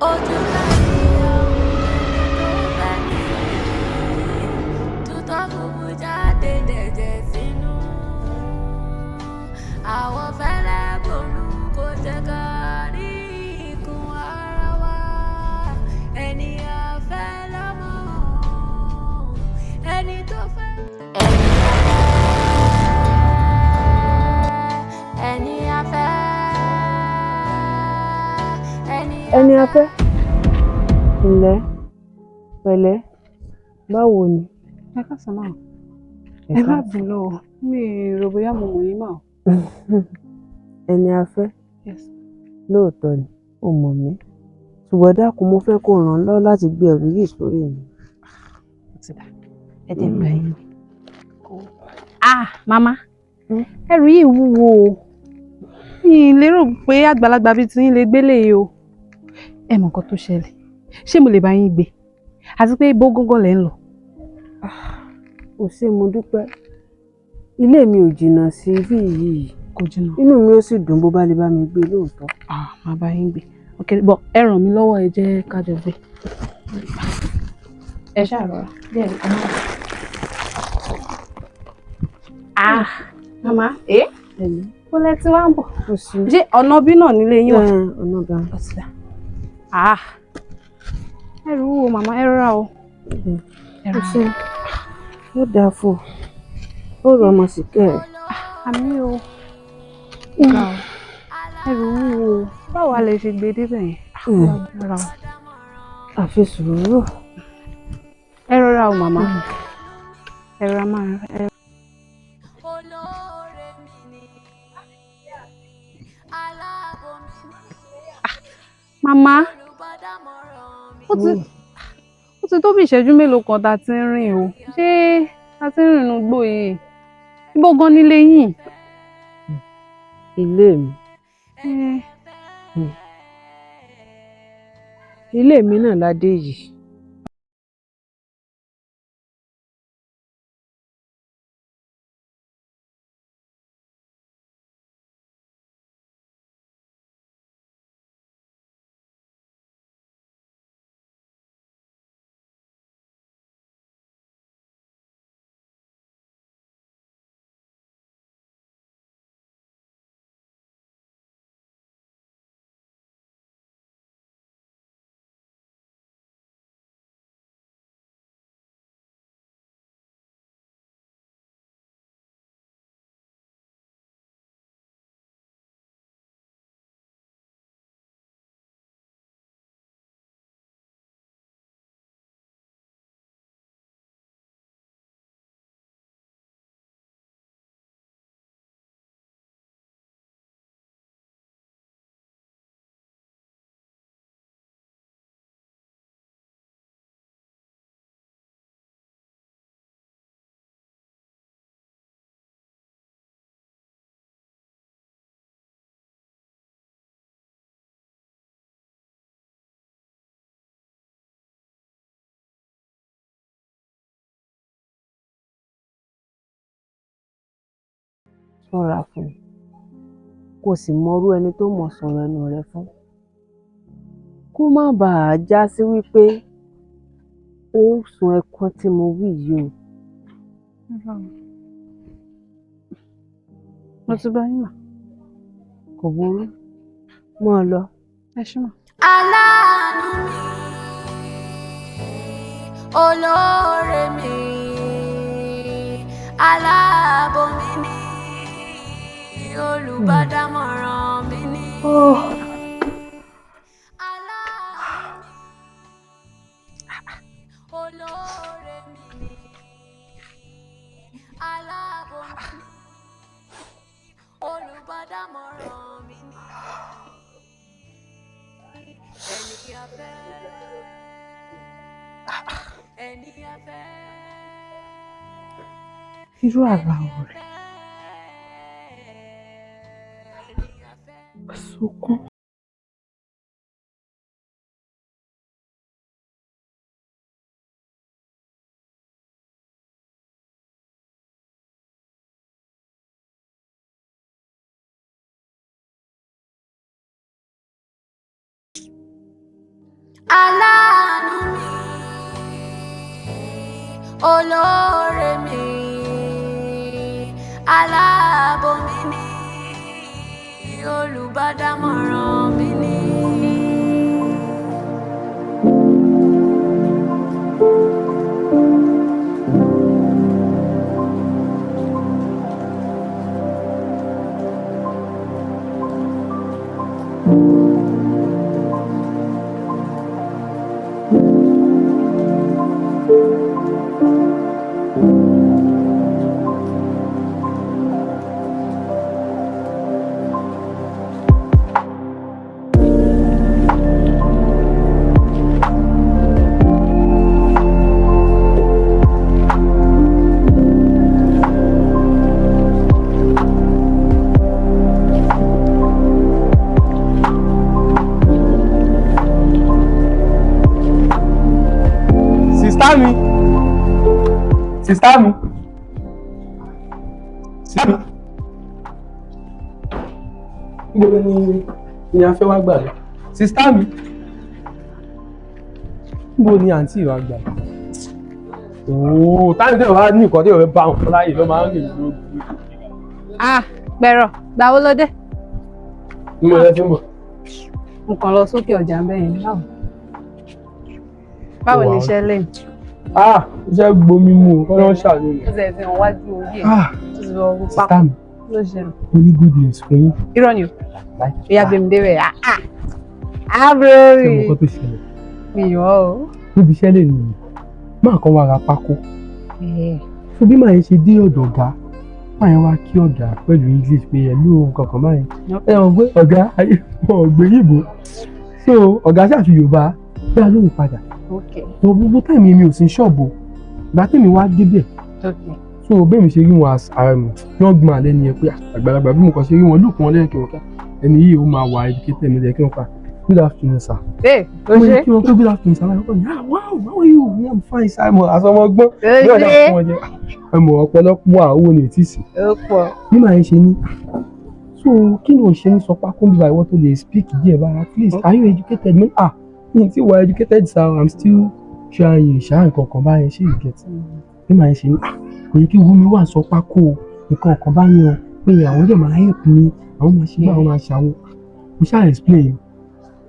Ojú láti àwọn ẹni tó fẹ́ ní. Tutọ́ funfun jáde dẹ̀jẹ̀ sínú. Àwọ̀ fẹ́lẹ́ bòlú kò jẹ́ ká rí ikùn ara wa. Ẹni a fẹ́ lọ́mọ. Ẹni tó fẹ́. Ẹni a fẹ́. Eniafe, ǹlẹ́, pẹ̀lẹ́, báwo ni? Ẹ káàsán máa. Ẹ má bínú o, mi rò bóyá mo mọ̀ yín mà o. Eniafe, Yes. lóòótọ́ ni ó mọ̀ mí, ṣùgbọ́n dákun mo fẹ́ kó ràn án lọ́wọ́ láti gbé ẹrù yìí sórí mi. Ó ti dà. Ẹ jẹ́ bá yín. Màmá, ẹrù yìí wúwo o. Mi lérò pé àgbàlagbà bíi tiyín lè gbélé yìí o. Ẹ mọ̀ nǹkan tó ṣẹlẹ̀. Ṣé mo lè bá yín gbé? Àti pé bó gángan lẹ̀ ń lọ. Ó ṣé mo dúpẹ́. Ilé mi ò jìnnà sí ibí yìí. Kò jìnnà. Inú mi ó sì dùn bó bá lè bá mi gbé lóòótọ́. Màá bá yín gbé. Ok, bọ̀ ẹ ràn mí lọ́wọ́ ẹ jẹ́ ká jọ gbé. Ẹ ṣáà rọra. Díẹ̀ ní kan náà. Màmá, ó lẹ tí wá ń bọ̀. Ṣé ọ̀nà bí náà nílé yín wà? Ọ̀nà gan. Ọ̀sìdá. Ẹrù wo màmá ẹ rọra o. Ó ṣe ó dáa fún ó rọ ọmọ sí kẹ́ ẹ̀. Àmì o. Ẹrù wo báwo a lè ṣe gbé débẹ̀ yẹn? Àfi sùúrù. Ẹ rọra o màmá. Ẹ rọra máa ẹ. Màmá, ó ti tó bí ìṣẹ́jú mélòó kan tá a ti ń rìn o. Ṣé a ti ń rìn inú igbó yìí? Ibo gan nílé yín? Ilé mi. Ilé mi náà la dé yìí. Ṣọ́ra fún un kó sì mọrú ẹni tó mọ̀ sọ̀rọ̀ ẹnu rẹ fún kó má bàa já sí wípé ó sun ẹkún tí mo wí yìí o. Mo ti bá yín mà. Kò burú mọ́ ọ lọ. Ẹ ṣé mà. Aláàánú mi, olóore mi, aláàbò mi ni, olùbádámọ̀ràn mi ni. Aláàánú mi, olóore mi ni, aláàbò mi ni, olùbádámọ̀ràn mi ni. Eniafe, Eniafe. Irú àrà wo rẹ̀? Sunkún. Aláàánú mi, olóore mi, aláàbò mi ni, olùbádámọ̀ràn mi ni. Sister mi. Sister mi. Sister mi. Níbo ni Eniafe wá gbà lọ? Sister mi. Níbo ni àǹtí wa gbà lọ? Ooo, táyì tí wàá ní nǹkan tí wàá bá wọn láyè ló máa ń rìn lórí. Gbẹ̀rọ̀, gbà wo ló dé? Níbo lẹ ti ń bọ̀? Mo kàn lọ sókè ọjà bẹ́ẹ̀ báwo. Báwo ni iṣẹ́ lẹ́yìn? Iṣẹ́ gbomi mu kọ́ ló ń ṣàlùyẹ̀. Ó ṣe ti hàn wájú orí ẹ̀. Ó ti lọ rú pápá. Sister mi. Ló ṣẹlẹ̀. Ó ní good news fún yín. Irọ́ ni o. Ìyá gbèmí dé bẹ̀. Ṣé Àbúrò mo kọ́ tó ṣẹlẹ̀? mi yọ̀ o. Níbi iṣẹ́ lè nìyí. Máa kan wá ra pákó. Fún bí màá yẹn ṣe dé ọ̀dọ̀ ọ̀gá, máa yẹn wá kí ọ̀gá pẹ̀lú English pé ẹ̀lú kankan báyìí. Ẹ mọ̀ pé ọ̀gá wọn ò gbé yìnbó. So ọ̀gá ṣàfi Yorùbá bí a lóhùn padà. So gbogbo táìmì mi ò sí ṣọ́ọ̀bù. Ìgbà tèmi wá débẹ̀. So bẹ́ẹ̀ mi ṣe rí wọn as young man lẹ́ni yẹn pé àgbàlagbà bí mo kàn ṣe rí wọn lóòkùn wọn lẹ́yìn kí wọ́n ká ẹni yìí ó máa wà educated mi lẹ́yìn kí wọ́n ká good afternoon sir. Ló ṣe. Kí wọ́n pé good afternoon sir láyé wọ́n ní wow how are you? I'm fine sir. Àsọmọgbọ́n bí ọ̀dà fún wọn jẹ́ ọ̀pọ̀lọpọ̀ owó ni ètí sí. Ó pọ̀. Bí màá yẹn ṣe ní so kí ni o ṣe ní sọ pákó bí ìwọ tó lè speak díẹ̀ bá at least are you educated? Mi ti wà educated sir I'm still trying ṣáà nǹkan kan báyẹn ṣé you get. Bí màá yẹn ṣe ní kò yẹ kí wúmi wà sọ pákó nǹkan kan báyẹn o pé àwọn dẹ̀ máa help mi àwọn máa ṣe bá àwọn máa ṣàwọ̀ mo ṣáà explain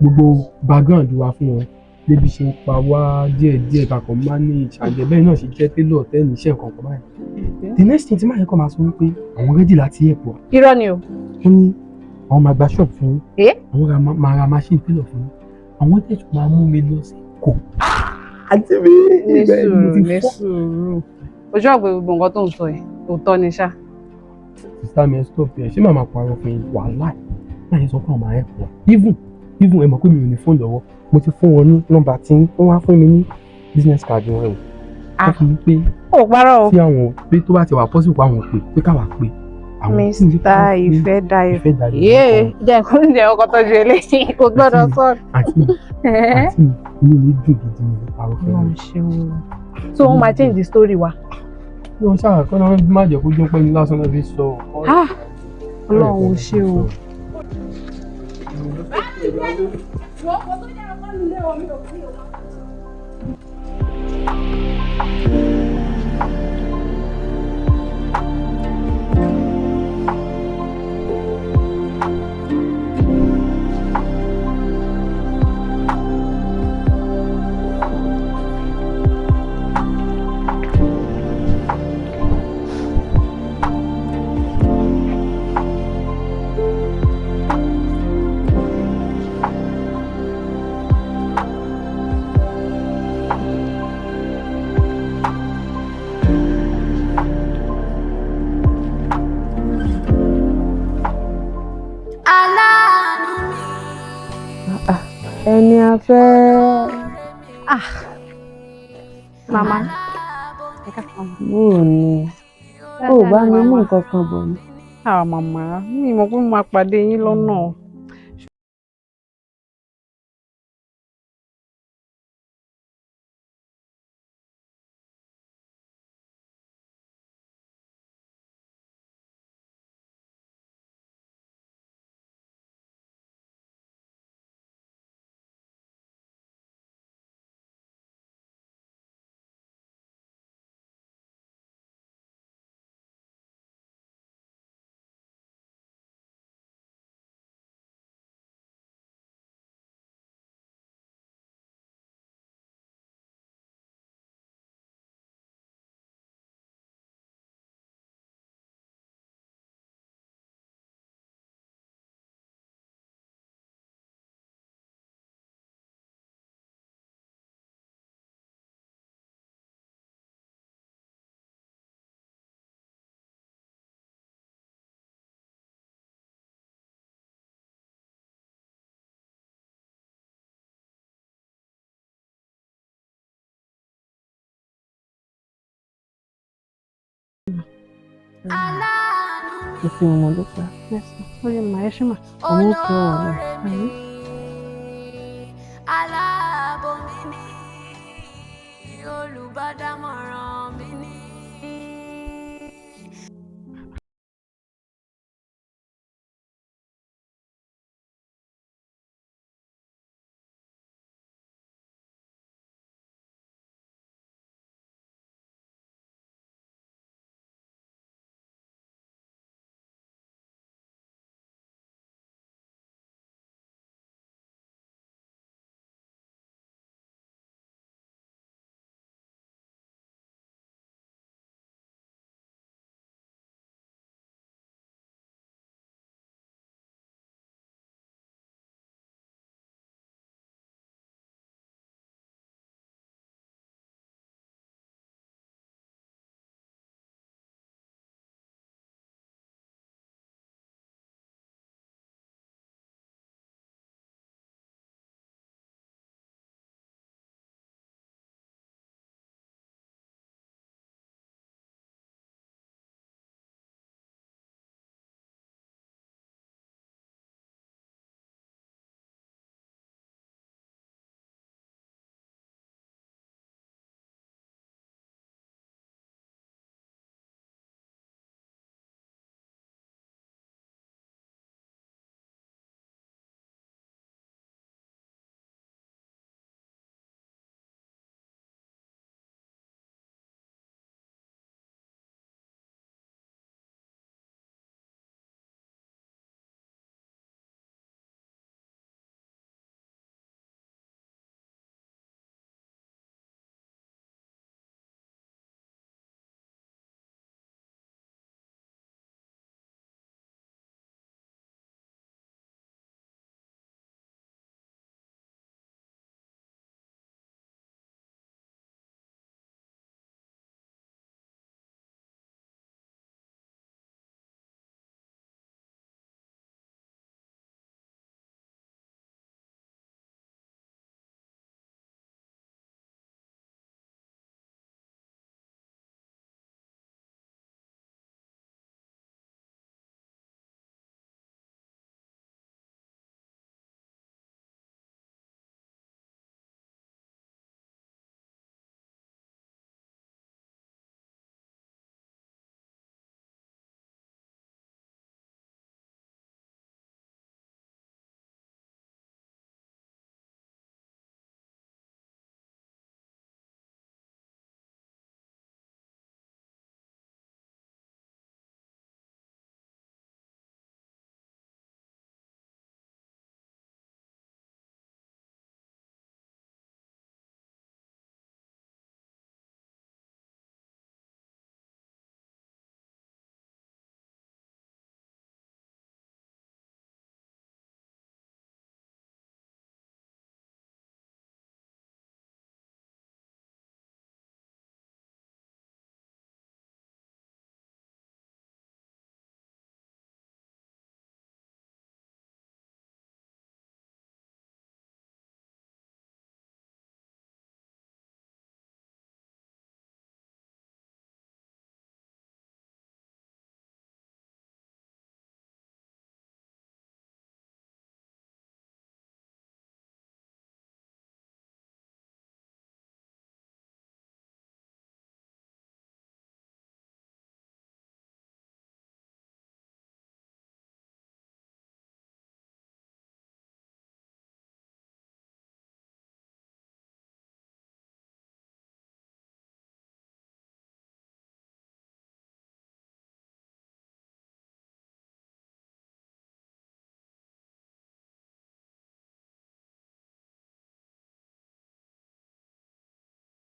gbogbo background wa fún wọn débi ṣe ń pa wá díẹ̀díẹ̀ kakọ̀ manage àgbẹ̀ bẹ́ẹ̀ náà ṣe jẹ́ tailor tẹ́ni iṣẹ́ nǹkan kan báyìí. The next thing tí màá yẹ kọ́ máa sọ wípé àwọn ready láti help wa. Irọ́ ni o. Wọ́n ní àwọn máa gba shop fún yín àwọn máa ra machine tailor fún yín àwọn tẹ̀ tún máa mú mi lọ sí Èkó. Àti mi ìgbà ẹni mo ti fọ́. Ojú ọ̀gbẹ́ gbogbo nǹkan tó ń sọ yìí òótọ́ ni ṣá. Sister mi ẹ stop ẹ ṣé màmá parọ́ fún yín wàhálà máa yẹ sọ fún àwọn máa help wa even ẹ mọ̀ pé mi ò ní fóònù lọ́wọ́ mo ti fún wọn ní nọ́mbà tí wọ́n wá fún mi ní business card wọn o. Wọ́n fi pé ó parọ́ o. tí àwọn pé tó bá ti wà possible pa àwọn pé káwa pé. Mr. Ìfẹ́dayọ̀. Jẹ́ nǹkan oúnjẹ ọkọ̀ tọ́jú eléyìí kò gbọ́dọ̀ sọ. Àti mi inú mi dùn gidi ní parọ́ fún Wọ́n mi. ṣe o. So wọ́n máa change the story wa. Wọ́n ṣáà kọ́ náà má jẹ́ kó jẹ́ pé ní lásán náà fi sọ. Ọlọ́run ò ṣe o. Eniafe. Màmá. Bóò ni ó bá mi mú nǹkan kan bọ̀ ni. Màmá mi mọ̀ pé mo máa pàdé yín lọ́nà. Mo fi wọn dúpẹ́. Oye mà ẹ ṣé mà. Ọmọ òkè ọ̀rọ̀. Aláàbò mi ni, olùbádámọ̀ràn mi ni.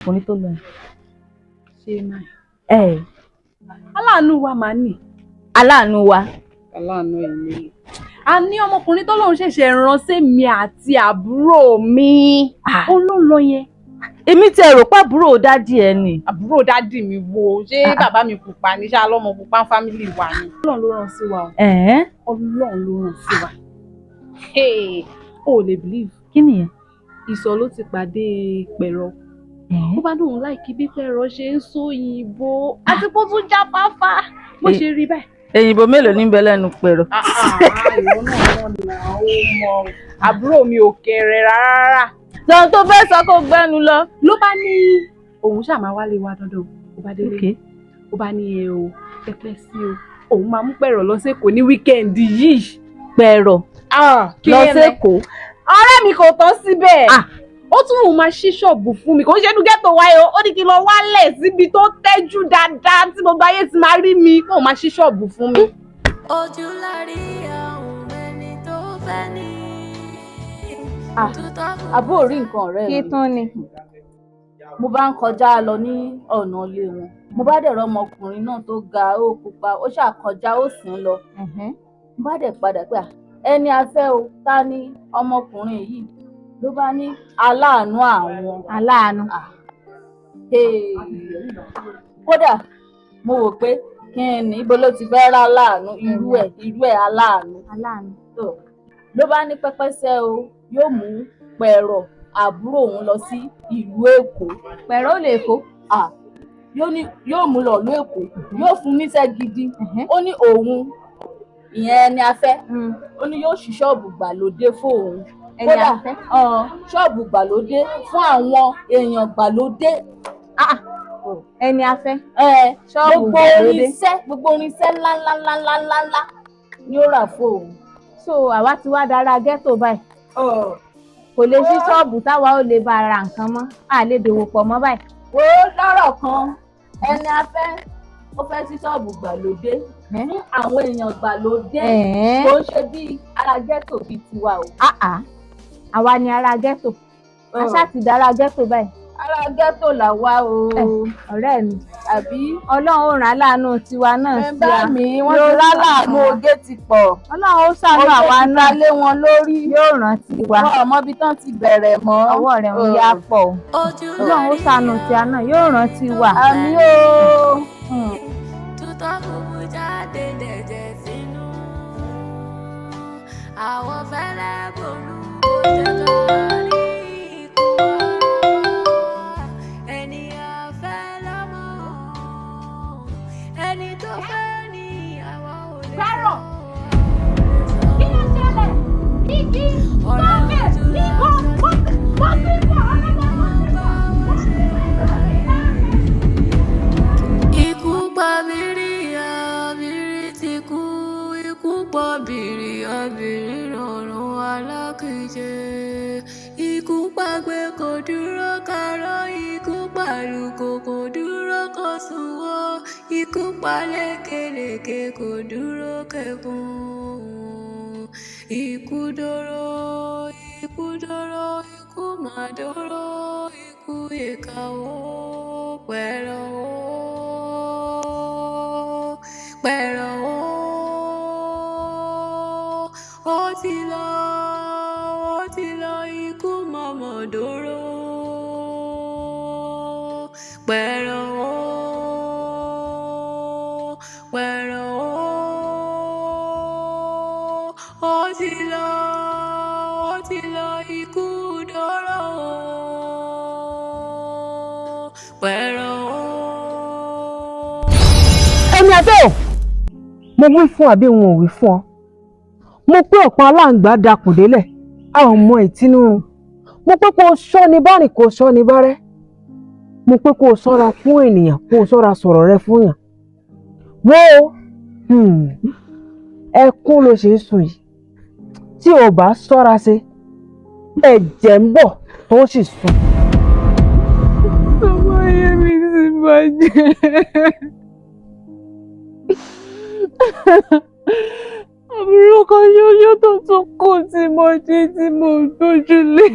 Ọkùnrin tó lọ. Ṣé máa. Ẹ Aláàánú wa máa nì. aláàánú wa. Aláàánú ẹ̀ ní. A ní ọmọkùnrin tó lóun ṣẹ̀ṣẹ̀ rán sí mi àti àbúrò mi. Ó ló lọ yẹn. Èmi ti rò pé àbúrò dádì ẹ ni. Àbúrò dádì mi wo ṣé bàbá mi pupa ní ṣá lọ́mọ pupa fámìlì wa ni. Ọlọ́run ló rán sí wa o. Ọlọ́run ló rán sí wa. O lè believe. Kí nìyẹn? Ìsọ̀ ló ti pàdé pẹ̀rọ. Ó bá dóun láìkí bí pẹ̀rọ ṣe ń sọ òyìnbó àti kó tún jáfáfá. bó ṣe rí báyìí. Èyìnbó mélòó ní bẹ lẹ́nu pẹ̀rọ? Ìwọ náà mọ̀ àbúrò mi ò kéré rárá. Sọ tó fẹ́ sọ kó gbẹ́nu lọ. Ló bá ní òun ṣáà máa wálé wa dandan ó bá délé ó bá ní ẹ o pẹpẹ sí o òun máa mú pẹ̀rọ lọ sẹ́kọ̀ọ́ ní wíkẹ́ǹdì yìí. Pẹ̀rọ̀ lọ sẹ́kọ̀ọ́. Ọ̀rẹ́ mi kò tán síbẹ̀. Ó tún òun máa ṣí ṣọ́ọ̀bù fún mi kò ń ṣe inú ghetto wáyé o ó ní kí n lọ wálẹ̀ síbi tó tẹ́jú dáadáa tí gbogbo ayé ti máa rí mi kó máa ṣí ṣọ́ọ̀bù fún mi. Ojú lárí àwọn ẹni tó fẹ́ ní. Àbó rí nǹkan ọ̀rẹ́ mi. Kí tún ni? Mo bá ń kọjá lọ ní ọ̀nà ilé wọn. Mo bá dẹ̀ rọ ọmọkùnrin náà tó ga ó pupa ó ṣàkọjá ó sì ń lọ. Mo bá dẹ̀ padà pé ẹni afẹ́ o ta ni ọmọkùnrin yìí ló bá ní aláàánú àwọn. Aláàánú. Kódà mo wò pé kí n ní ibo ló ti fẹ́ rá láàánú irú ẹ̀ aláàánú. Ló bá ní pẹ́pẹ́sẹ́ o yóò mú pẹ̀rọ̀ àbúrò òun lọ sí ìlú Èkó. Pẹ̀rọ̀ lè kó. Yóò mú lọ ìlú Èkó yóò fún níṣẹ́ gidi. Ó ní òun ìyẹn ẹni afẹ́ ó ní yóò ṣí ṣọ́ọ̀bù gbàlódé fóun. Ẹni afẹ́. Ṣọ́ọ̀bù gbàlódé fún àwọn èèyàn gbàlódé. Ẹni afẹ́. Ṣọ́ọ̀bù gbàlódé. Gbogbo irinṣẹ́ ńláńláńláńláńlá ni ó rà fóun. So àwa ti wá dára ghetto báyìí. Kò lè ṣí ṣọ́ọ̀bù táwa ò lè bá ra nǹkan mọ́ a lè dòwò pọ̀ mọ́ báyìí. Ó lọ́rọ̀ kan ẹni afẹ́ ó fẹ́ ṣí ṣọ́ọ̀bù gbàlódé fún àwọn èèyàn gbàlódé tó ń ṣe bí ara ghetto bíi tiwa o. Àwa ni ara ghetto aṣá ti dára ghetto báyìí. Ara ghetto làwa o. Ọ̀rẹ́ mi àbí Ọlọ́run ó rán láàánú tiwa náà sí wa. Bá mi wọ́n ti rá láàánú oge ti pọ̀. Ọlọ́run ó ṣàánú àwa náà lé wọn lórí. Yóò rántí wa. Wọ́n ọmọ ibi tán ti bẹ̀rẹ̀ mọ́. Ọwọ́ rẹ̀ ń yá pọ̀. Ọlọ́run ó ṣàánú tiwa náà yóò rántí wa. Àmín o. Tutọ́ funfun jáde dẹ̀jẹ̀ sínú. Àwọn fẹ́lẹ́ ború kò jẹ́ ká rí ikú wa. Ẹni afẹ́ lọ́mọ. Ẹni tó fẹ́ ní àwa ò lè sọ. Kí ló ṣẹlẹ̀? Igi sọ́kẹ̀ níbo wọ́n ti bọ̀ Ikú pa bìrì àbìrì ti kú. Ikú pa bìrì àbìrì rọrùn alákìjẹ. Ikú pàgbé kò dúró kárọ̀. Ikú pàlùkò kò dúró kò sùnwọ̀. Ikú pa lékelèké kò dúró kẹkùn. Ikú dóró, ikú dóró, ikú mà dóró. Ikú ìkàwó pẹ̀rọ̀ pẹ̀rọ̀ ó ti lọ ikú mọ̀mọ́ dóró pẹ̀rọ̀ pẹ̀rọ̀ ó ti lọ ikú dóró pẹ̀rọ̀. Ẹni abẹ́ ò mo wí fún àbí wọn ò wí fún ọ mo pé ọ̀pọ̀ aláǹgbá dakùn délẹ̀ a ò mọ ìtinú mo pé kó o ṣọ́ ni bá rìn kó o ṣọ́ ni bá rẹ́ mo pé kó o ṣọ́ra fún ènìyàn kó o ṣọ́ra sọ̀rọ̀ rẹ fún yàn wo ẹkún ló ṣe é sùn yìí tí o bá ṣọ́ra ṣe ẹ̀jẹ̀ ń bọ̀ tó sì sùn. Ọmọ ayé mi ti bàjẹ́. Àbúrò kan ṣoṣo tó tún kù tí mo jí tí mo gbójúlé.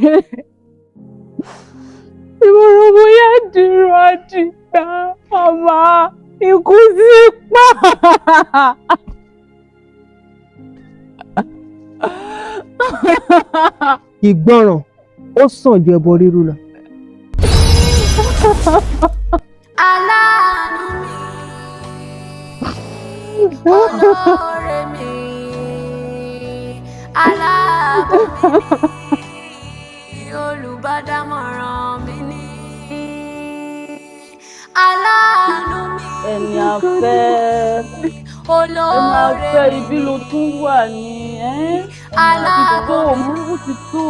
Tí mo rò bóyá dúró àdìgbà màmá ikú sí pa. Ìgbọràn ó sàn ju ẹbọ rírú lọ. Aláàánú mi, olóore mi, aláàánú mi, olùbádámọ̀ràn mi ni. Aláàánú mi, Eniafe. ẹ máa fẹ́ ibi ló olóore tún wà ní ẹni àbíbọ̀ ó ti tó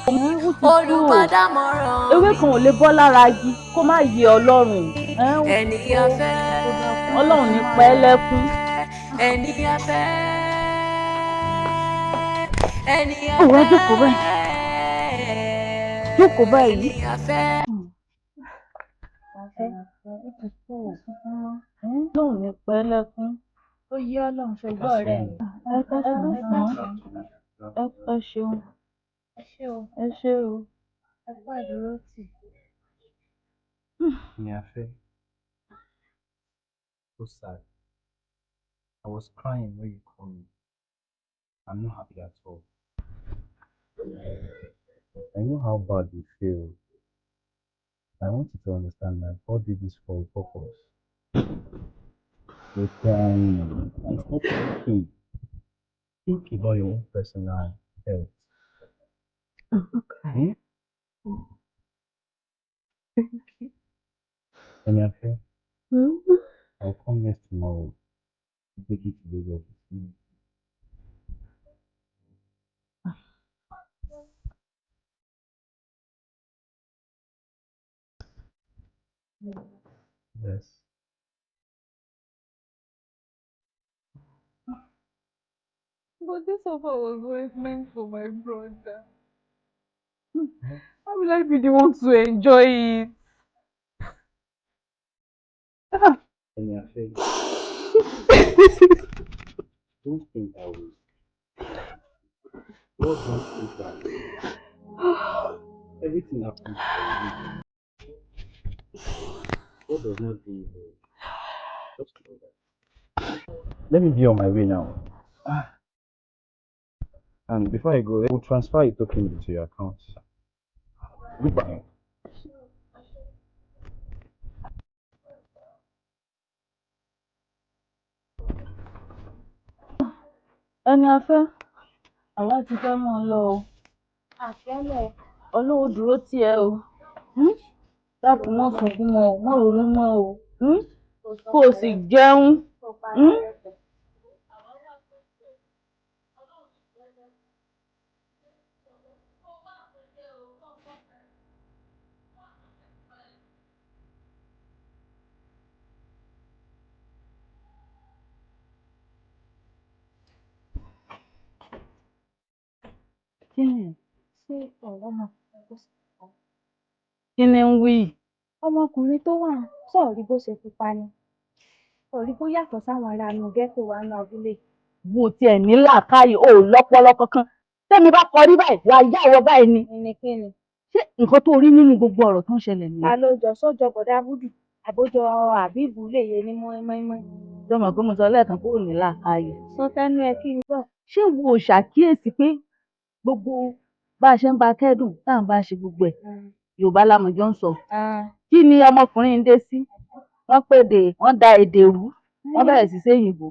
ó ti tó olùbádámọ̀ràn ewé mi kan ò lè bọ́ lára igi kó má yẹ ọlọ́run ó ti ẹni tó afẹ́ ọlọ́run ní pẹ́ lẹ́kún. ẹni afẹ́ ẹni òwò afẹ́ jókòó báyìí. ẹni afẹ́. ọlọ́run ní pẹ́ lẹ́kún. ó yí ọlọ́run ṣogbọ́ ọ̀rẹ́ mi. ẹ ṣeun ẹ ṣé o o. ẹ kú àdúró tì. Eniafe, so sad. I was crying when you called me. I'm not happy at all. I know how bad you feel. I want you to understand that God did this for a purpose. You're crying. And stop thinking. Think about your own personal health. Okay. Eniafe, I'll come next tomorrow to take you to Lagos. Yes. But this offer was always meant for my brother. How will I be the one to enjoy it? Eniafe, don't think I will. God wants you back. Everything happens for a reason. God does not do evil. Just know that. Let me be on my way now. And before I go, we'll transfer a token into your account. Goodbye. ẹni afẹ́ àwa ti fẹ́ mọ́ ọ lọ o. àfẹ́lẹ̀ ọlọ́run dúró tì ẹ́ o. dákun mọ́ sunkún mọ́ o mọ́ ronú mọ́ o. kó o sì jẹun. kò parí ẹ̀fẹ̀. kí ni ṣé ọ̀rọ̀ náà kò sí kan. kí ni ń wí? ọmọkùnrin tó wà sọ̀rí bó ṣe pupa ni sọ̀rí bó yàtọ̀ sáwọn ará inú ghetto wa ní abúlé. mo tiẹ̀ ní làákàyè o lọ́pọlọ kankan tẹ́mi bá kọrí báyìí wà á yá ìwọ báyìí ni. ẹnikẹ́ni. ṣé nǹkan tó rí nínú gbogbo ọ̀rọ̀ tó ń ṣẹlẹ̀ ta nìyẹn? ló jọ sójọ bọ̀dá búdù àbójọ àbíbù lè yẹ ní mọ́ínmọ́ínmọ́. jọmọ pé mo sọ lẹ́ẹ̀kan pé ò ní làákàyè. sọ tẹnu ẹ kí n gbọ́. ṣé wo ò ṣàkíyèsí pé gbogbo bá a ṣe ń bá a kẹ́dùn tá à ń bá a ṣe gbogbo ẹ̀ yorùbá lámọjọ ń sọ. kí ni ọmọkùnrin ń dé sí? wọ́n pèdè wọ́n da èdè rú wọ́n bẹ̀rẹ̀ sí séyìnbó.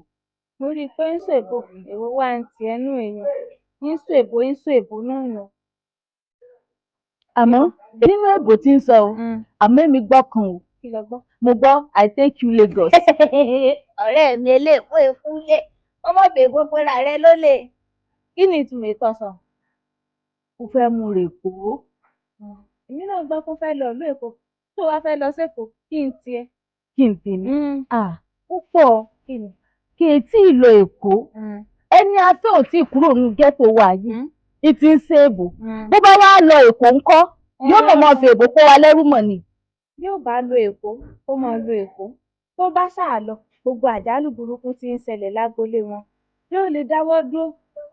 mo rí i pé ń ṣèbò èwo wá ń ti ẹnu èèyàn ń ṣèbò náà nà. àmọ́ nínú èbò tí ń sọ o àmọ́ èmi gbọ́ kan o. kí lọ gbọ́. mo gbọ́ I take you Lagos. ọ̀rẹ́ mi eléèpó ìfúnlé wọ́n mọ̀ pé gbogbo ra rẹ ló lè. kí ni ìtumọ̀ ìtọ́sán. mo fẹ́ mú rè kó. èmi náà gbọ́ kó fẹ́ lọ ìlú èkó tó wá fẹ́ lọ sẹ́kọ̀ọ́ kí n tiẹ̀. kí n tì ní. ó pọ̀ kí ni. kí n tí ì lọ èkó ẹni afẹ́ ò tí ì kúrò ní ghetto wa yìí ìtì ń ṣe èbò bó bá wá lọ èkó ńkọ́ yóò mọ̀ fi èbò kó wa lẹ́rú mọ̀ ni. yóò bá lo èkó ó máa lo èkó tó bá sáà lọ gbogbo àjálù burúkú tí ń ṣẹlẹ̀ lágboolé wọn yóò lè dáwọ́ dúró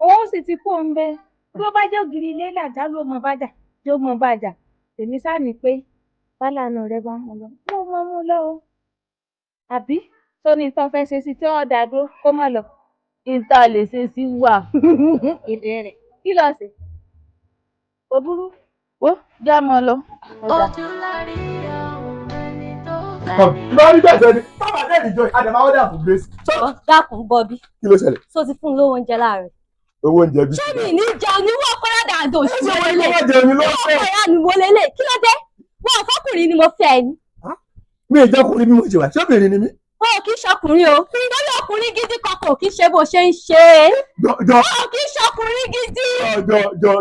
òun sì ti kó ń bẹ bí ó bá jẹ́ ògiri ilé làjálù ó mọ bàjà tí ó mọ bàjà tèmi sáà ní pé bálànà rẹ bá mọ lọ mo mọ mú lọ o àbí tó ní tán fẹ́ ṣe sí tí wọ́n dá dúró kó má lọ. ìta lè ṣe sí wà. èdè rẹ̀ kí lọ sí kò burú. ó já mọ lọ. ojú lárí ohun ẹni tó fẹ́. lórí bẹ́ẹ̀ sẹ́ni bàbá náà ìjọ àdàmà ọ̀dà fún grace. dákun bọbí kí ló ṣẹlẹ̀. tó ti fún un lówó oúnjẹ láàárọ̀. owó oúnjẹ bí. ṣé mi ní jẹun ní wọ́n kọ́lá dàdó ṣé wọ́n ní wọ́n jẹun ní lọ́sẹ̀. wọ́n kọ́ mi wọlé lé kí ló dé wọ́n fọkùnrin ni mo fẹ́ ni. mi ì jẹ́kùnrin bí mo ṣe wà ṣé obìnrin ni mí. ó kì í ṣọkùnrin o lórí ọkùnrin gidi kankan kì í ṣe bó ṣe ń ṣe ó kì í ṣọkùnrin gidi.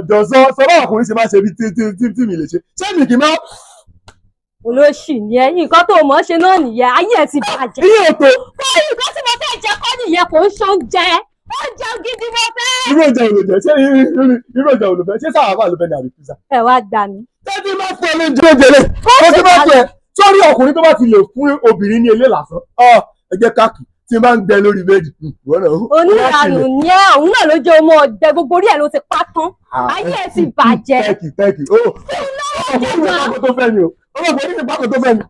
jọ sọ báwọn ọkùnrin ṣe máa ṣe bí tí mi lè ṣe ṣé mi kì í máa. olóṣì ni ẹ nǹkan tó mọ̀ ṣe náà nìyẹn ayé ẹ ti bàjẹ́. iye òtò. kó nǹkan tí mo fẹ́ jẹ kọ́ nìyẹn kò ń ṣoúnjẹ oúnjẹ gidi mo fẹ́. irú oúnjẹ wo ló jẹ ṣé irú oúnjẹ wo ló fẹ́ ṣé sábà máa ló fẹ́ ní àbí pizza. ẹ wá gbà mí. tẹ́tí máa fún ẹ ní jẹjẹrẹ ó ti máa fẹ́ sórí ọkùnrin tó bá ti lè fún obìnrin ní ilé lásán ẹ jẹ́ káàkiri tí n bá ń gbẹ lórí bẹ́ẹ̀dì. oníranù ni ẹ òun náà ló jẹ́ ọmọ ọ̀dẹ gbogbo orí ẹ̀ ló ti pa tán ayé ẹ̀ ti bàjẹ́. tẹ́kì ọmọkùnrin tó fẹ́ mi o ọmọkùnrin ní pákó tó fẹ́ mi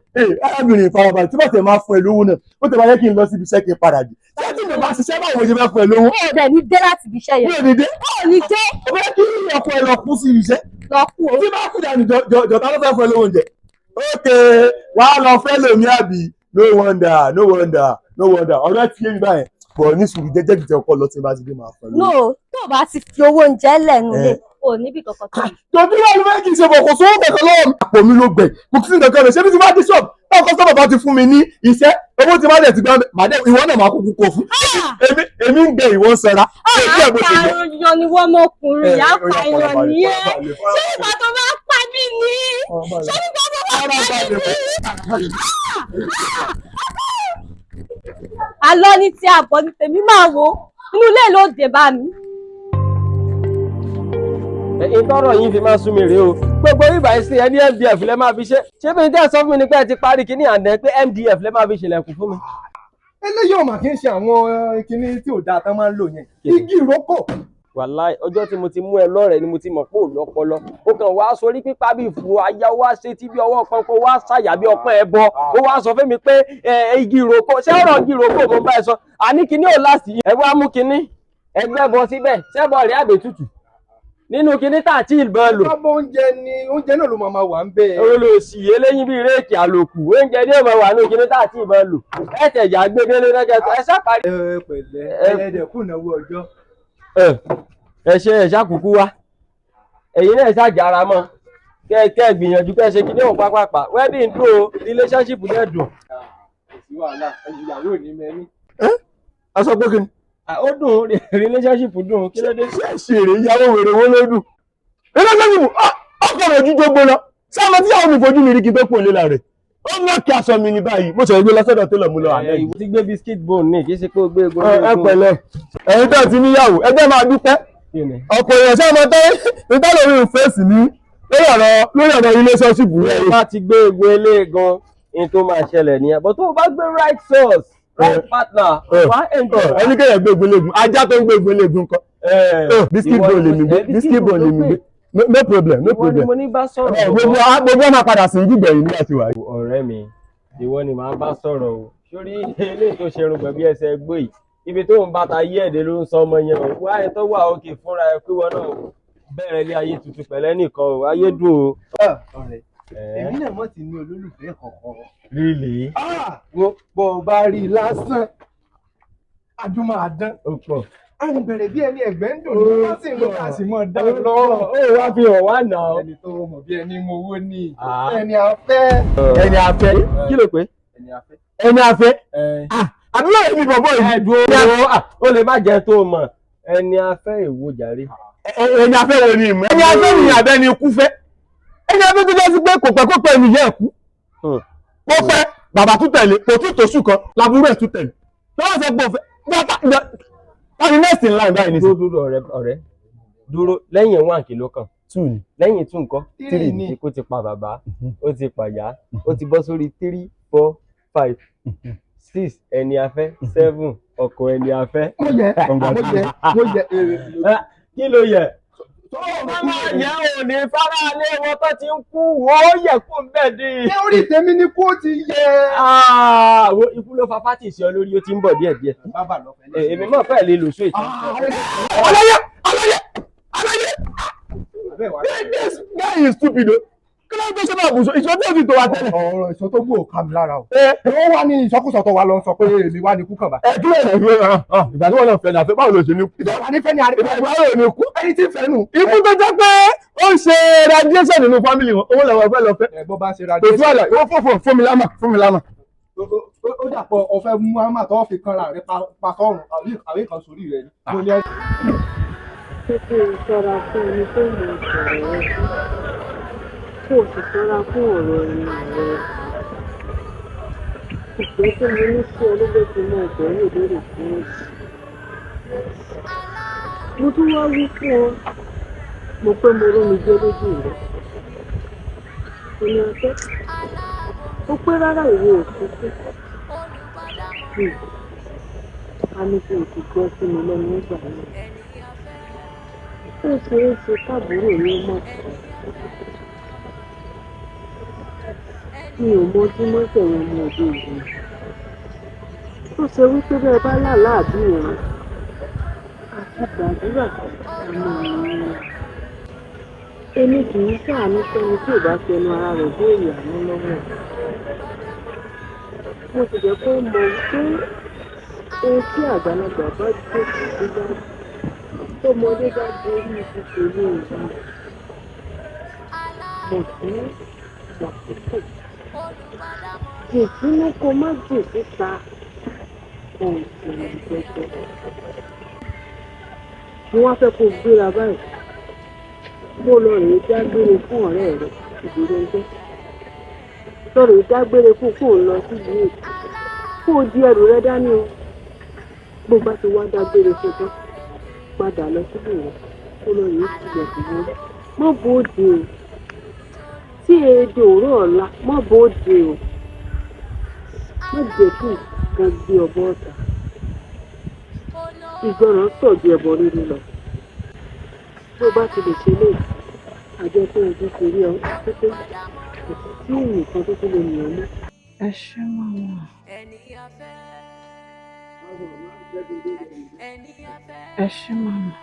arábìnrin ìfarabalẹ̀ tí wọ́n tẹ̀ máa fún ẹ lówó náà ó tẹ̀ máa yẹ kí n lọ síbi iṣẹ́ kí n padà dé ṣé tí mo bá ṣiṣẹ́ báwo ṣe fẹ́ fún ẹ lówó. ó dẹ̀ ní dé láti ibi iṣẹ́ yẹn. mi ò ní dé. ó ní dé. o fẹ́ kí ọkọ ẹ lọ kú sí ibi iṣẹ́. lọ kú o. tí bá kú dànù jọ̀tá ló fẹ́ fún ẹ lówó oúnjẹ. ókè wàá lọ fẹ́ lèmi àbí no wonder ọ̀rẹ́ tí yé mi báyẹn bọ̀ ní sùúrù jẹ́jẹ́ jìjẹ́ ọkọ lọ tí n bá ti dé máa fún ẹ lówó. no tó o bá ti fi owó oúnjẹ lẹ́nu lé o níbi kankan tó. tòbí wà ló fẹ́ kí n ṣe bọ̀ kò sówó kankan lọ́wọ́ mi. àpò mi ló gbẹ̀ kò sí nǹkan kan rẹ̀ ṣé bí ti bá dé ṣọ́ọ̀bù náà kọ́sọ́mọ̀ bá ti fún mi ní iṣẹ́ owó tí má dẹ̀ ti gbá màdé ìwọ náà máa kúkú kó fún. èmi ń gbẹ ìwọ ń sanra. àpàyàn ni wọ́n mọkùnrin àpàyàn nìyẹn ṣé ìgbà tó bá pa mí ni ṣé ìgbà tó bá pa mí ni. àlọ́ ní ti àbọ̀ ní tèmi máa wo inú ilé ló dé bá mi. ìtọ́rọ̀ yìí fi máa sún mi rèé o gbogbo ibà ìsìn ẹni MDF lẹ máa fi ṣe ṣé bí n tẹ́ sọ fún mi ni pé ẹ ti parí kíní àndẹ pé MDF lẹ máa fi ṣẹlẹ̀kùn fún mi. eléyìí ò mà kí n ṣe àwọn kinní tí ò dáa tán máa ń lò yẹn igi ìrókò. wàláì ọjọ́ tí mo ti mú ẹ lọ́rẹ̀ẹ́ ni mo ti mọ̀ pé ò lọ́pọlọ ó kàn wá sórí pípa bí ìfò aya wá ṣe tí bí ọwọ́ kan kó wá ṣàyà bí ọpọ́n ẹ bọ ó wá sọ fún mi pé igi ìrókò ṣé ọ̀rọ̀ igi ìrókò mo bá ẹ sọ àní kíní ò láti ẹ wá mú kíní ẹgbẹ́ bọ síbẹ̀ ṣẹ́bọ̀ rẹ̀ àbètútù nínú kíní tá àti ìbọn lò. ọmọ oúnjẹ náà ló máa wà ń bẹ. olùsì eléyìí bíi réèkì àlòkù oúnjẹ ní ọmọ wà nínú kíní tá àti ìbọn lò ẹ tẹ̀jà gbé délé lọ́jọ́ ẹ sápàdé. pẹ̀lẹ́ ẹ̀ẹ́dẹ̀kùn náwó ọjọ́. ẹ ṣe ẹ ṣàkùkù wá ẹ̀yin náà ṣàjára mọ́ kẹ́ gbìyànjú kẹ́ ṣe kíní òun pápápá wedding dùn o relationship náà dùn. kò sí wàhálà ìyàwó ò ní mẹ́rin. a sọ pé kí ni. ó dùn relationship dùn kí ló dé. ṣèrè ìyàwó wèrè wo ló dùn. relationship ọkọ rẹ̀ ojú gbogbo lọ sáwọn tí àwọn mi fojú mi rí kí n tó pò nílà rẹ̀ ó ń lọ́ọ̀kì aṣọ mi ní báyìí mo sọ̀rọ̀ gbé lọ́sọ̀dọ̀ tó lọ mú lọ àná. ìwọ ti gbé biscuit bone ní kì í ṣe pé ó gbé egun. ẹ pẹ̀lẹ́ ẹ̀yin tó ti níyàwó ẹgbẹ́ máa dúpẹ́ ọ̀pọ̀ èèyàn ṣé ọmọ tó nígbà lórí ìfẹ́sì ní lórí ọ̀rọ̀ relationship rẹ̀. bá ti gbé egun eléegan ní tó máa ṣẹlẹ̀ nìyẹn but tó o bá gbé right source right partner wá enjoy. ẹni kéèyàn gbé egun léegun ajá tó ń gbé egun léegun kọ́ biscuit bone lè mi gbé no problem. ìwọ ni mo ní bá sọ̀rọ̀. gbogbo ọmọ padà sí gbígbẹ̀ yìí ní àtiwá. ọ̀rẹ́ mi ìwọ ni màá bá sọ̀rọ̀ o sórí eléyìí tó ṣe irun bí ẹsẹ̀ gbé yìí ibi tó ń bàtà yí ẹ̀dẹ̀ ló ń sọ ọmọ yẹn o wá ẹ tó wà òkè fúnra ẹ pé wọn náà bẹ̀rẹ̀ ní ayé tuntun pẹ̀lẹ́ nìkan o ayé dùn o. ọ̀rẹ́ èmi náà mọ̀ ti ní olólùfẹ́ kọ̀ọ̀kan. Really? bó o bá rí i lásán adúmọ̀ àdán. a ń bẹ̀rẹ̀ bí ẹni ẹ̀gbẹ́ ń dùn ní wọ́n sì ń lọ ká sì mọ̀ dá lọ́rọ̀. ó wá fi hàn wá nà ó. ẹni tó mọ̀ bí ẹni mo wó ní ẹni afẹ́. ẹni afẹ́ kí ló pé. ẹni afẹ́. àdúrà yìí ni bọ̀bọ̀ yìí. ẹ̀dùn ó lè má jẹ́ tó mọ̀ ẹni afẹ́ èwo jàre. ẹni afẹ́ wo ni ìmọ̀. ẹni afẹ́ ni àbẹ́ ni ikú fẹ́. ẹni afẹ́ tó jẹ́ sí pé kò pẹ́ kó pẹ́ ẹni yẹ́ ẹ̀kú. ó pẹ́ bàbá tún tẹ̀lé kò tún tòṣù kan làbúrò ẹ̀ tún tẹ̀lé. lọ́wọ́ sọ pé òfẹ́ wọ́n ní next in line báyìí ní sí. dúró ọ̀rẹ́ dúró lẹ́yìn 1 kìló kan 2 ni lẹ́yìn 2 nǹkan 3 ni kó ti pa bàbá ó ti pàyà ó ti bọ́ sórí 3 4 5 6 ẹni afẹ́ 7 ọkọ ẹni afẹ́. mo yẹ kí ló yẹ. Mama yẹ ò ní faraálé wọn tó ti ń kú wò ó yẹ kó bẹ́ẹ̀ dé. ṣé orí tèmi ni kó ti yẹ. Ikú ló fa pátì sí ọ lórí ó ti ń bọ̀ díẹ̀díẹ̀. Èmi mọ̀ fẹ́ lè lò sóò ìtàn. Aláyé this guy is stupid o. Kí ló ń tó sábà bùsọ ìṣọ́ tí ó ti tó wa tẹ́lẹ̀. ọ̀rọ̀ ìṣọ́ tó gbó ká mi lára o. ó wá ní ìṣọ́kùsọ tó wa lọ sọ pé èmi wá ní kú kàn bá. kí ló ń lọ ìgbà tí wọn náà fẹ́ ní àfẹ́ báwo ló ṣe ní kú. ìgbà ní fẹ́ ní àríwá báwo ní kú. ẹni tí ń fẹ́ nù. ikú tó jẹ́ pé ó ń ṣe radiation nínú family wọn owó làwọn fẹ́ lọ fẹ́. bó bá ń ṣe radiation. òfin àlà ìwọ fún mi lámà. ó dàpọ̀ ọ̀fẹ́ mú àmà tó fi kanra rẹ̀ pa sọ́run àwé kan sórí rẹ̀ ni. Kókó ìṣọ́ra fún ẹni tó mọ̀ sọ̀rọ̀ rẹ fún. Kó o sì ṣọ́ra fún ọ̀rọ̀ ẹni rẹ. Ìfẹ́ tí mo ní sí ọ ló jẹ́ kí n mọ ìbẹ̀rù ìbéèrè fún ọ. Mo tún wá wí fún ọ. Mo pé mo rómi jẹ́ lójú rẹ. Eniafe, ó pé rárá ìwé òkúkú. A ní kí o ti gbọ́ sí mi lẹ́nu nígbà náà. Ó ṣeé ṣe káàbúrò ní mọ̀. Mi ò mọjú mọ́tẹ̀ wọn ní ọdún ìlú. Ó ṣe wípé bẹ́ẹ̀ bá lálàá àbí ìran àti gbàdúrà àmọ́ ìrìn. Èmi kì í ṣàánú sẹ́ni tí ò bá fẹnu ara rẹ̀ béèrè àánú lọ́wọ́. Mo sì jẹ́ kó mọ̀ pé ohun tí àgbàlagbà bá jókòó sí bá tọmọdé bá borí ibi pẹ̀lú ìlú. Mo sí ṣàkókò. Jèsínú kó má jè síta ohun sì ń jẹjẹ. Mo wá fẹ́ kó gbéra báyìí. Kó lọ rèé dágbére fún ọ̀rẹ́ rẹ̀ ìdúró ẹgbẹ́. Lọ rèé dágbére fún kó lọ síbi èkó. Kó o di ẹrù rẹ dání o. Bó bá ti wá dágbére fún tán, padà lọ síbi rẹ̀. Kó lọ rèé tilẹ̀kùn mọ́. Má bóde o. Tí èdè òró ọ̀la, má bóde o. Má jẹ́ kí nǹkan gbé ọbọ̀ ọ̀tá. Ìgbọràn sọ̀jù ẹbọ rírú lọ. Bó bá ti lè ṣe léyìí, àjọ tó ojú ti rí ọ pípé kò sí tí nǹkan tó tún lè yàn ọ́ mú. Ẹ ṣé màmá. Ẹ ṣé màmá.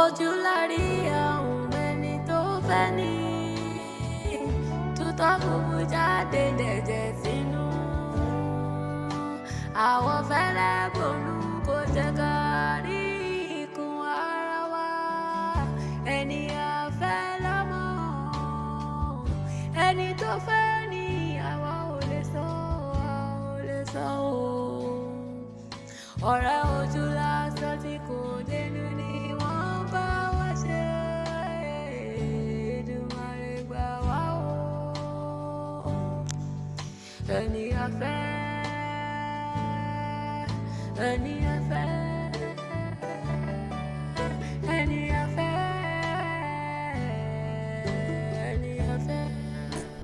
Ojú lárí àwọn ẹni tó fẹ́ ní tutọ́ gbogbo jáde dẹ̀jẹ̀ sínú. Àwọ̀ fẹ́lẹ́ bòlú kò jẹ́ ká rí ikùn ara wa. Ẹni a fẹ́ lọ́mọ, ẹni tó fẹ́ ní àwa ò lè sọ, o. Ọ̀rẹ́ ojú lásán tí kò dénú ni wọ́n bá wá ṣe. Èdùmàrè gbà wá o. Ẹni a fẹ́, ẹni a fẹ́,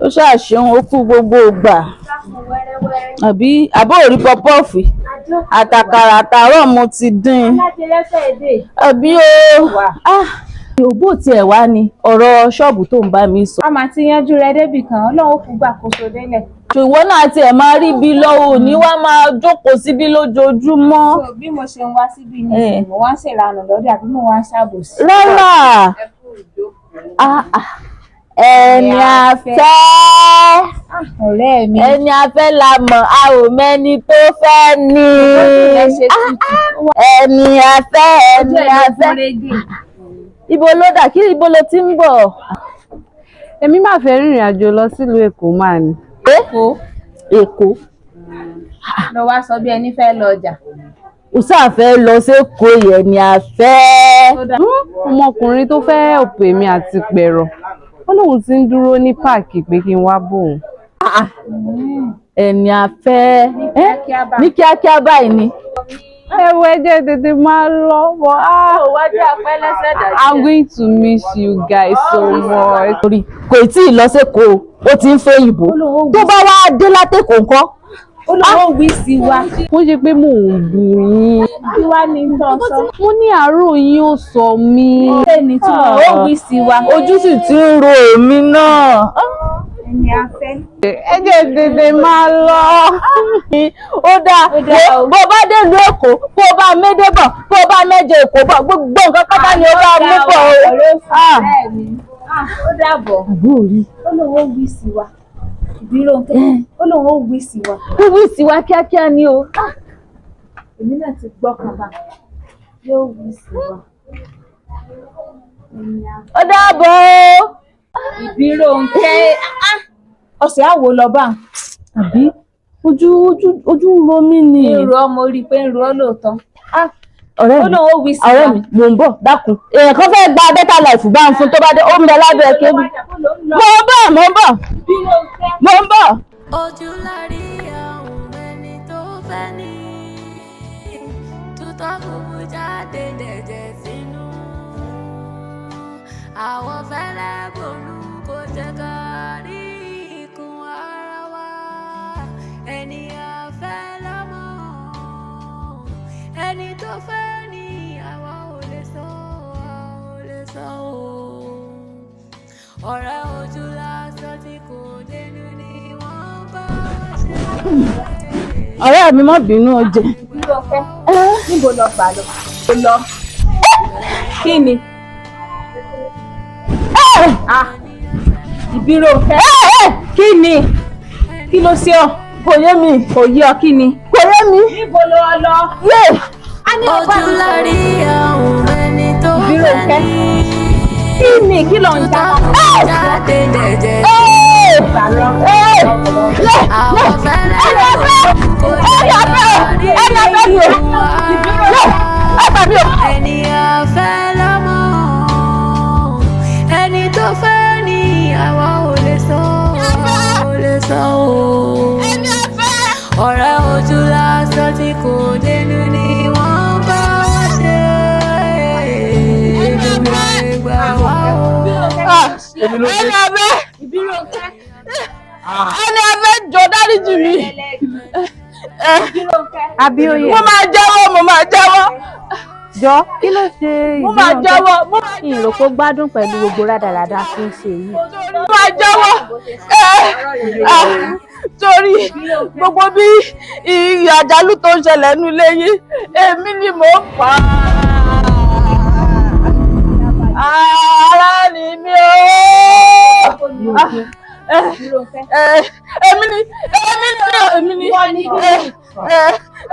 ó ṣàṣeun ó kú gbogbo ìgbà àbí àbó òrí pọpọ́ọ̀fù àtàkàrà àtàárọ̀ mo ti dín àbí o òbó tiẹ̀ wá ní ọ̀rọ̀ ṣọ́ọ̀bù tó ń bá mi sọ. a máa ti yanjú rẹ débì kan Ọlọ́run ó fún gbàkóso délẹ̀. ṣùgbọ́n náà tiẹ̀ máa rí ibi lọ́wọ́ ní wá máa jókòó síbí lójoojúmọ́. bí mo ṣe ń wá síbí ni mo wá ń ṣèlànà lọ́dọ̀ àbí mo wá ń ṣàbòsí. rárá Eniafe ọ̀rẹ́ mi Eniafe la mọ̀ a ò mẹ́ni tó fẹ́ ní. Eniafe ibo ló dà kí ibo ló ti ń bọ̀. Èmi máa fẹ́ rìnrìn àjò lọ sílùú Èkó máa ní. Èkó lọ wá sọ bí ẹni fẹ́ lọ ọjà. ó sáfẹ́ lọ sékòó yẹn Eniafe. Ọmọkùnrin tó fẹ́ òpè mi àti pẹ̀rọ̀ ó lóun ti ń dúró ní páàkì pé kí n wá bóun. Eniafe ní kíákíá báyìí ni. Ẹwọ ẹjẹ tètè máa lọ bọ. I'm going to miss you guys so much. Kò tí ì lọ sékòó ó ti ń fẹ́ ìbò tó bá wá dé látẹ̀kọ̀ nǹkan. ó lóun wí sí wa. Mo ṣe pé mò ń bù yín. kí wá ní tán sọ. Mo ní àárò yín ò sọ mí. ẹni tí ó wí sí wa. ojú sì ti ń ro èmi náà. Eniafe. Ẹ jẹ́ tètè máa lọ. Ó dáa bó bá dé ìlú Èkó kó o bá médé bọ̀ kó o bá mẹ́jẹ Èkó bọ̀ gbogbo nǹkan pátá ni ó bá mú bọ̀ ó dàbọ̀. ó lóun ó wí sí wa. Ìbírónkẹ́ ó lóun ó wí sí wa. ó wí sí wa kíákíá ni o. èmi náà ti gbọ́ kan bá yóò wí sí wa. ó dàbọ̀ o. Ìbírónkẹ́ ọ̀sẹ̀ àwo lọ bá. àbí ojú ń ro mí ni. ń ro ọmọ orí pé ń ro ọ́ lóòótọ́. ọ̀rẹ́ mi mò ń bọ̀ dákun èèyàn kan fẹ́ gba better life bá ń fún tó bá dé ó ń bẹ lábẹ́ kébù. mo ń bọ̀. ojú lárí àwọn ẹni tó fẹ́ ní tutọ́ kúkú jáde dẹ̀jẹ̀ sínú àwọn fẹ́lẹ́ bòlú kò jẹ́ ká rí ikùn ara wa. Eniafe lọ́mọ ẹni tó fẹ́ ní àwa ò lè sọ o. ọ̀rẹ́ ojú lásán tí kò dénú ni wọ́n bá ṣe. ọ̀rẹ́ mi má bínú ọjẹ́. Ìbírónkẹ́ níbo lọ gbà lọ. kí ni. Ìbírónkẹ́ kí ni kí ló ṣe ọ́. kò yé mi. kò yé ọ kí ni. kò yé mi. níbo lọ lọ. ojú lárí àwọn ẹni tó fẹ́ Ìbírónkẹ́ ní. kí ni kí ló ń jà. jáde dẹ̀jẹ̀ àwọn fẹ́lẹ́ kò Eniafe lọ́mọ ẹni tó fẹ́ ní àwa ò lè sọ o. ọ̀rẹ́ ojú lásán tí kò dénú ni wọ́n bá wá ṣe. Eniafe jọ dáríjì mi. Abíóyè. mo máa jẹ́wọ́. Jọ kí ló ṣe mo máa jẹ́wọ́. ìròkó gbádùn pẹ̀lú gbogbo rádaràda tí ń ṣe yìí. mo máa jẹ́wọ́. torí gbogbo bí àjálù tó ń ṣẹlẹ̀ nínú ilé yìí èmi ni mò ń fà á. ara ni mi o.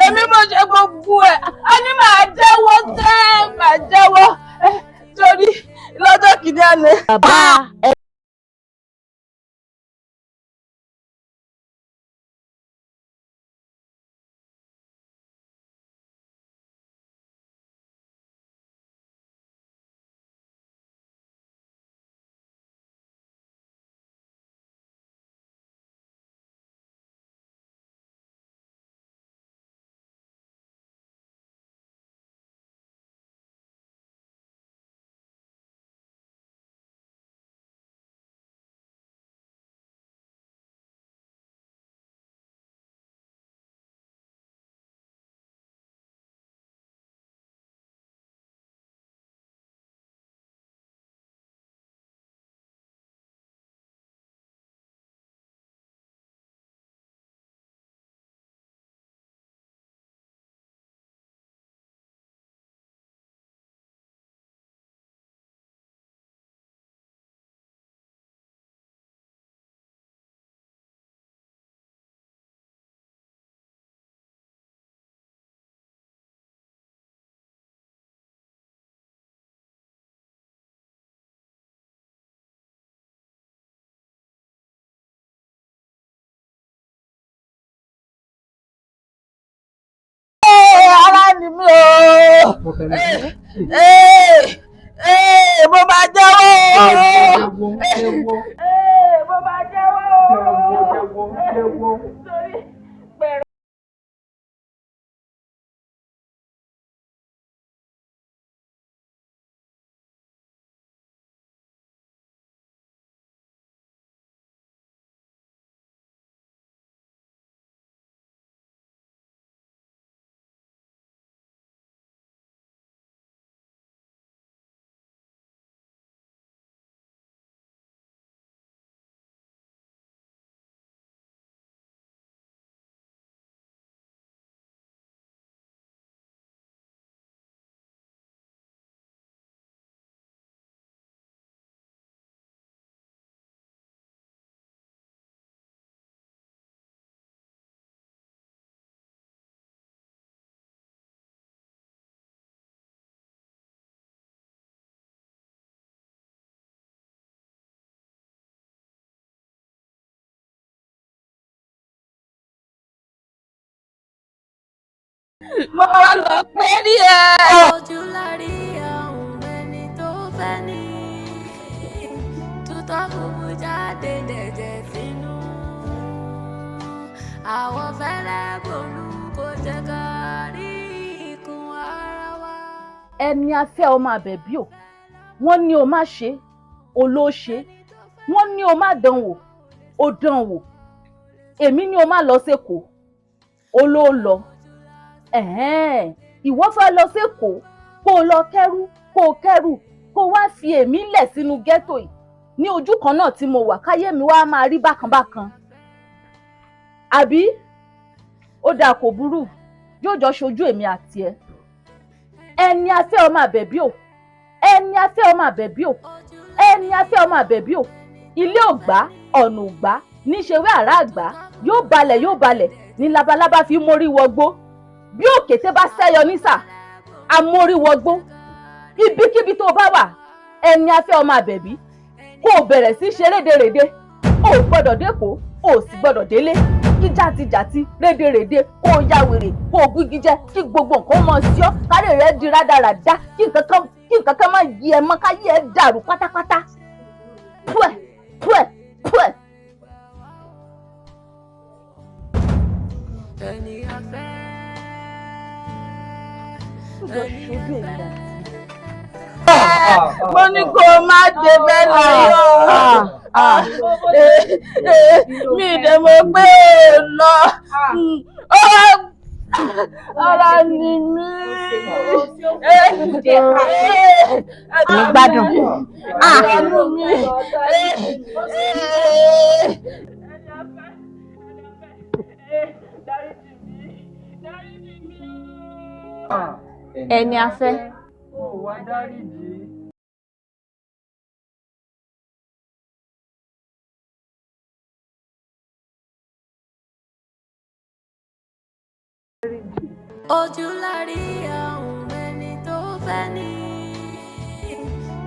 èmi mo ṣe gbogbo ẹ̀ a ní màá jẹ́wọ́ torí lọ́jọ́ kìíní àná. bàbá ni mí o. Mo máa jẹ́wọ́. Mo máa jẹ́wọ́. Mo lọ pé ní ẹ. Ojú lárí àwọn ẹni tó fẹ́ ní tutọ́ funfun jáde dẹ̀jẹ̀ sínú. Àwọn fẹ́lẹ́ bòlú kò jẹ́ ká rí ikùn ara wa. Eniafe ọmọ Àbẹ̀bí o, wọ́n ní o má ṣe, o ló ṣe. Wọ́n ní o má dán wò, o dán wò. Èmi ní o má lọ s'Èkó, o ló lọ. Ìwọ fẹ́ lọ s'Èkó kó o lọ kẹ́rù kó o wá fi èmi lẹ̀ sínú ghetto yìí ní ojú kan náà tí mo wà káyé mi wá máa rí bákan bákan. Àbí ó dáa kò burú yóò jọ ṣojú èmi àti ẹ. Eniafe ọmọ Àbẹ̀bí o, Eniafe ọmọ Àbẹ̀bí o, Eniafe ọmọ Àbẹ̀bí o. Ilé ò gbá ọ̀nà ò gbá níṣewé àrá àgbá yóò balẹ̀ ní labalábá fi mórí wọgbó. Bí òkété bá ṣẹ́yọ nísà amórí wọgbó. Ibikíbi tó bá wà Eniafe ọmọ Àbẹ̀bí kó o bẹ̀rẹ̀ sí ṣe rédèrèdè. O ò gbọ́dọ̀ dẹ́kọ̀ọ́ o ò sì gbọ́dọ̀ délé. Kí jàtijàti rédèrèdè kó o ya wèrè kó o gbígi jẹ kí gbogbo nǹkan mọ sí ọ kárí rẹ di rádaràda kí nǹkan kan má yí ẹ mọ́ káyé ẹ dàrú pátápátá. Púẹ̀. Eniafe. Mo ní kó o má dé bẹ́ẹ̀ lọ́yọ̀. Mi dẹ̀ mọ̀ pé lọ. Ara ni mí. Ní gbádùn. Ara ni mí. Eniafe. Wá dáríjì. Ojú lárí àwọn ẹni tó fẹ́ ní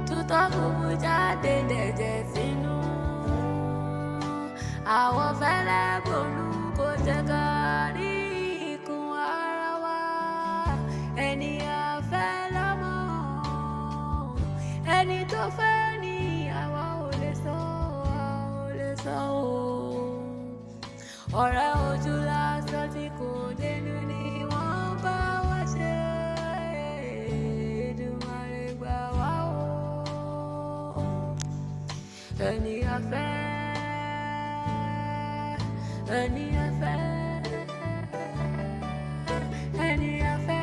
tutọ́ funfun jáde dẹ̀jẹ̀ sínú. Àwọn fẹ́lẹ́ bòlú kò jẹ́ ká rí ikùn ara wa. Eniafe lọ́mọ ẹni tó fẹ́ ní àwa ò lè sọ o. Ọ̀rẹ́ ojú lásán tí kò dénú ni wọ́n bá wá ṣe. Èdùmàrè gbà wá o. Eniafe.